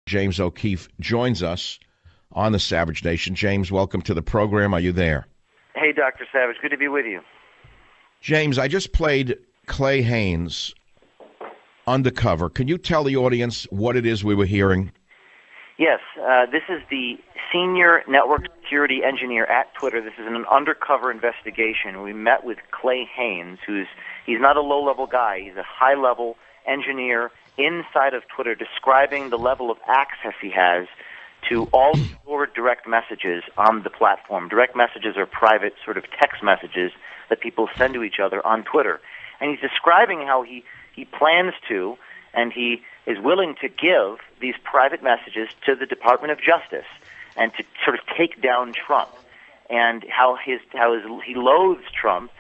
James O'Keefe joins us on the Savage Nation. James, welcome to the program. Are you there? Hey, Dr. Savage. Good to be with you. James, I just played Clay Haynes, Undercover. Can you tell the audience what it is we were hearing? Yes, this is the senior network security engineer at Twitter. This is an undercover investigation. We met with Clay Haynes, he's not a low-level guy. He's a high-level engineer inside of Twitter, describing the level of access he has to all stored direct messages on the platform. Direct messages are private sort of text messages that people send to each other on Twitter. And he's describing how he plans to, and he is willing to give these private messages to the Department of Justice and to sort of take down Trump, and how he loathes Trump.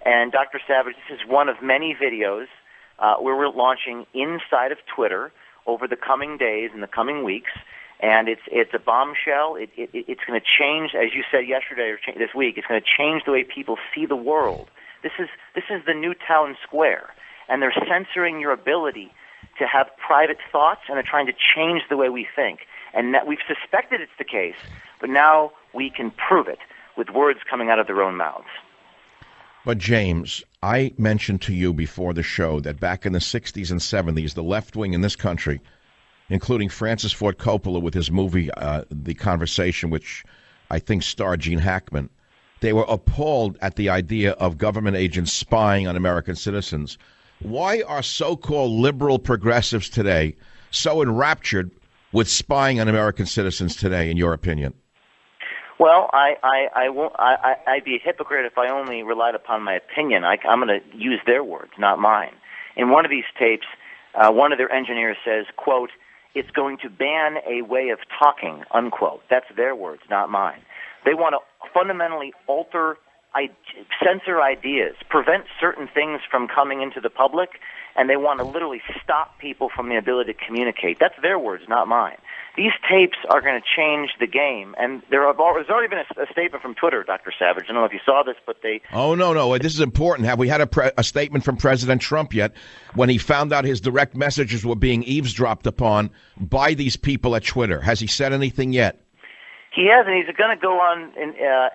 And Dr. Savage, this is one of many videos where we're launching inside of Twitter over the coming days and the coming weeks, and it's a bombshell. It's going to change, as you said yesterday or this week. It's going to change the way people see the world. This is the new town square, and they're censoring your ability to have private thoughts, and they're trying to change the way we think. And that we've suspected it's the case, but now we can prove it with words coming out of their own mouths. But James, I mentioned to you before the show that back in the 60s and 70s, the left wing in this country, including Francis Ford Coppola with his movie The Conversation, which I think starred Gene Hackman, they were appalled at the idea of government agents spying on American citizens. Why are so-called liberal progressives today so enraptured with spying on American citizens today, in your opinion? Well, I'd be a hypocrite if I only relied upon my opinion. I'm going to use their words, not mine. In one of these tapes, one of their engineers says, quote, "It's going to ban a way of talking," unquote. That's their words, not mine. They want to fundamentally censor ideas, prevent certain things from coming into the public, and they want to literally stop people from the ability to communicate. That's their words, not mine. These tapes are going to change the game, and there's already been a statement from Twitter, Dr. Savage. I don't know if you saw this, but they... Oh, no, this is important. Have we had a statement from President Trump yet when he found out his direct messages were being eavesdropped upon by these people at Twitter? Has he said anything yet? He hasn't. He's going to go on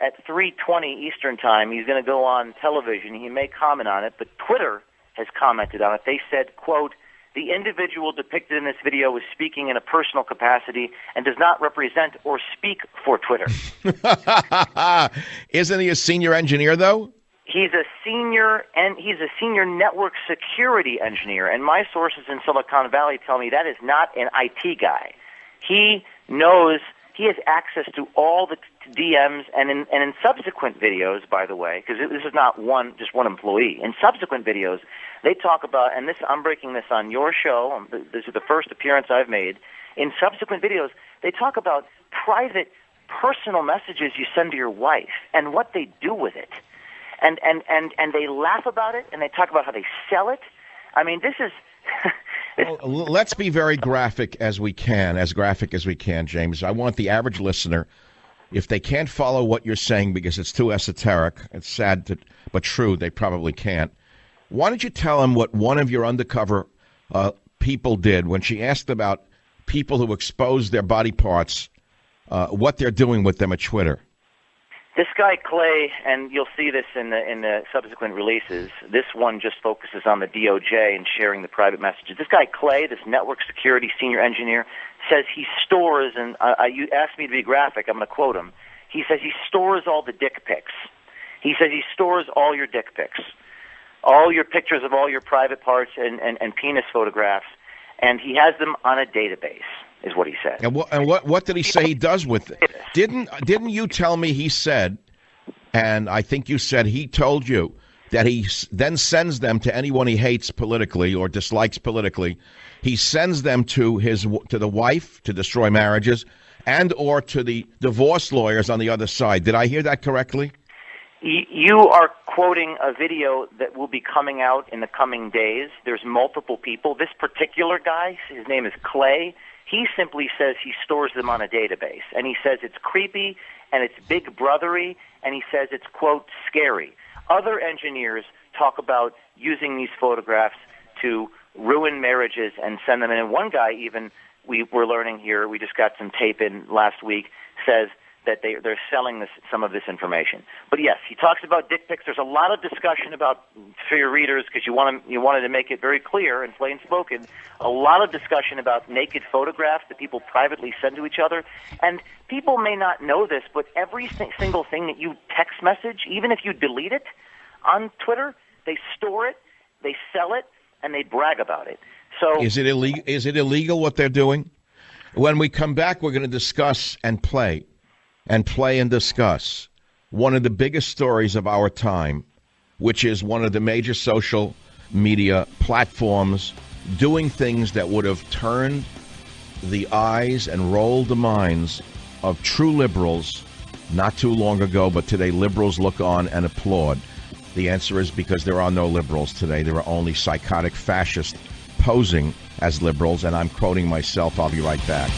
at 3:20 Eastern Time. He's going to go on television. He may comment on it, but Twitter has commented on it. They said, quote, "The individual depicted in this video is speaking in a personal capacity and does not represent or speak for Twitter." Isn't he a senior engineer, though? He's a senior network security engineer, and my sources in Silicon Valley tell me that is not an IT guy. He has access to all the DMs, and in subsequent videos, by the way, because this is not just one employee. In subsequent videos, they talk about, and I'm breaking this on your show. This is the first appearance I've made. In subsequent videos, they talk about private, personal messages you send to your wife and what they do with it, and they laugh about it, and they talk about how they sell it. I mean, this is. Well, let's be very graphic as we can, James. I want the average listener, if they can't follow what you're saying because it's too esoteric, it's sad but true, they probably can't. Why don't you tell them what one of your undercover people did when she asked about people who expose their body parts, what they're doing with them at Twitter? This guy Clay, and you'll see this in the subsequent releases, this one just focuses on the DOJ and sharing the private messages. This guy Clay, this network security senior engineer, says he stores, and you asked me to be graphic, I'm going to quote him. He says he stores all the dick pics. He says he stores all your dick pics, all your pictures of all your private parts and penis photographs, and he has them on a database. Is what he said. And what did he say he does with it? Didn't you tell me he said, and I think you said he told you, that he then sends them to anyone he hates politically or dislikes politically. He sends them to the wife to destroy marriages and or to the divorce lawyers on the other side. Did I hear that correctly? You are quoting a video that will be coming out in the coming days. There's multiple people. This particular guy, his name is Clay. He simply says he stores them on a database, and he says it's creepy and it's big brothery, and he says it's, quote, scary. Other engineers talk about using these photographs to ruin marriages and send them in. And one guy even we're learning here, we just got some tape in last week, says that they're selling some of this information. But yes, he talks about dick pics. There's a lot of discussion about, for your readers, because you wanted to make it very clear and plain spoken, a lot of discussion about naked photographs that people privately send to each other. And people may not know this, but every single thing that you text message, even if you delete it on Twitter, they store it, they sell it, and they brag about it. So is it illegal what they're doing? When we come back, we're going to discuss and play and discuss one of the biggest stories of our time, which is one of the major social media platforms doing things that would have turned the eyes and rolled the minds of true liberals not too long ago, but today liberals look on and applaud. The answer is because there are no liberals today. There are only psychotic fascists posing as liberals, and I'm quoting myself. I'll be right back.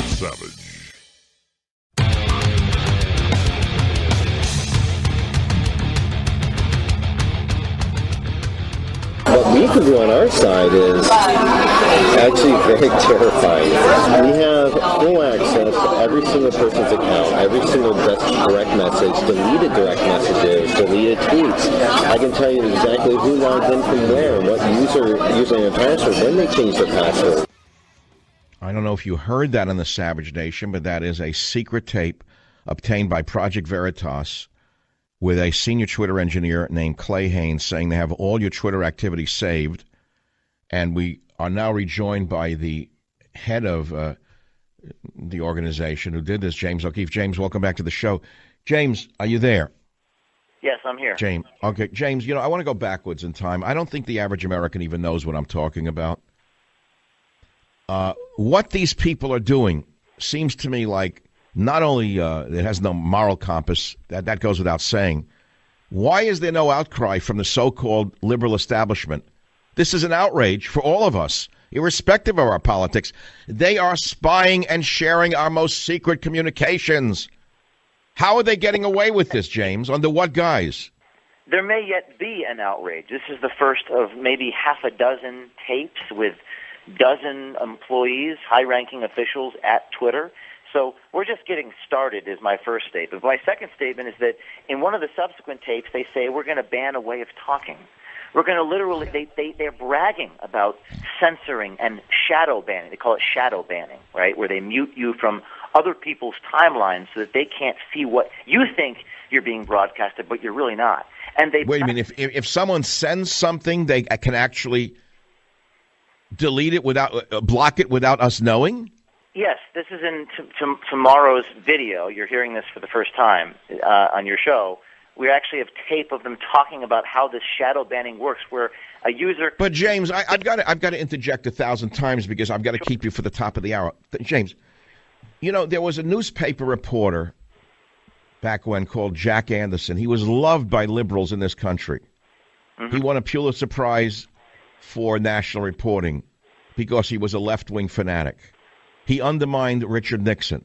Savage. What we can do on our side is actually very terrifying. We have full access to every single person's account, every single direct message, deleted direct messages, deleted tweets. I can tell you exactly who logged in from where, what username and password, when they changed their password. I don't know if you heard that on the Savage Nation, but that is a secret tape obtained by Project Veritas with a senior Twitter engineer named Clay Haynes saying they have all your Twitter activity saved. And we are now rejoined by the head of the organization who did this, James O'Keefe. James, welcome back to the show. James, are you there? yes, I'm here. James, okay. James, I want to go backwards in time. I don't think the average American even knows what I'm talking about. What these people are doing seems to me like not only it has no moral compass, that goes without saying. Why is there no outcry from the so-called liberal establishment? This is an outrage for all of us, irrespective of our politics. They are spying and sharing our most secret communications. How are they getting away with this, James? Under what guise? There may yet be an outrage. This is the first of maybe half a dozen tapes with dozen employees, high-ranking officials at Twitter. So we're just getting started is my first statement. My second statement is that in one of the subsequent tapes, they say we're going to ban a way of talking. We're going to literally, they're bragging about censoring and shadow banning. They call it shadow banning, right, where they mute you from other people's timelines so that they can't see what you think you're being broadcasted, but you're really not. And they wait a minute. If someone sends something, they can actually delete it block it without us knowing? Yes, this is in tomorrow's video. You're hearing this for the first time on your show. We actually have tape of them talking about how this shadow banning works, where a user... But, James, I've got to interject 1,000 times because I've got to keep you for the top of the hour. James, there was a newspaper reporter back when called Jack Anderson. He was loved by liberals in this country. Mm-hmm. He won a Pulitzer Prize for national reporting because he was a left-wing fanatic. He undermined Richard Nixon.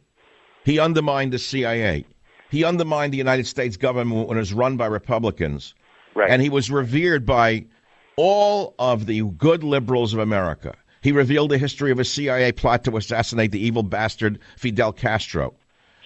He undermined the CIA. He undermined the United States government when it was run by Republicans. Right. And he was revered by all of the good liberals of America. He revealed the history of a CIA plot to assassinate the evil bastard Fidel Castro.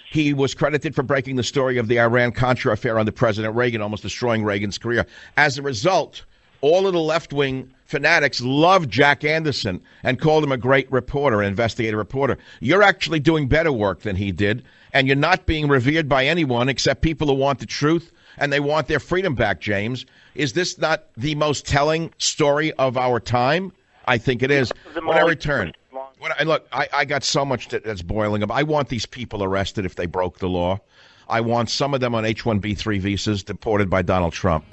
He was credited for breaking the story of the Iran-Contra affair under President Reagan, almost destroying Reagan's career. As a result, all of the left-wing fanatics loved Jack Anderson and called him a great reporter, an investigative reporter. You're actually doing better work than he did, and you're not being revered by anyone except people who want the truth and they want their freedom back, James. Is this not the most telling story of our time? I think it is. When I return, look, I got so much that's boiling up. I want these people arrested if they broke the law. I want some of them on H-1B3 visas deported by Donald Trump.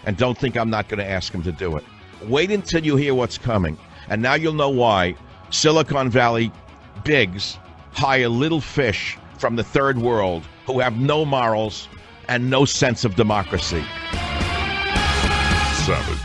And don't think I'm not going to ask him to do it. Wait until you hear what's coming. And now you'll know why Silicon Valley bigs hire little fish from the third world who have no morals and no sense of democracy. Savage.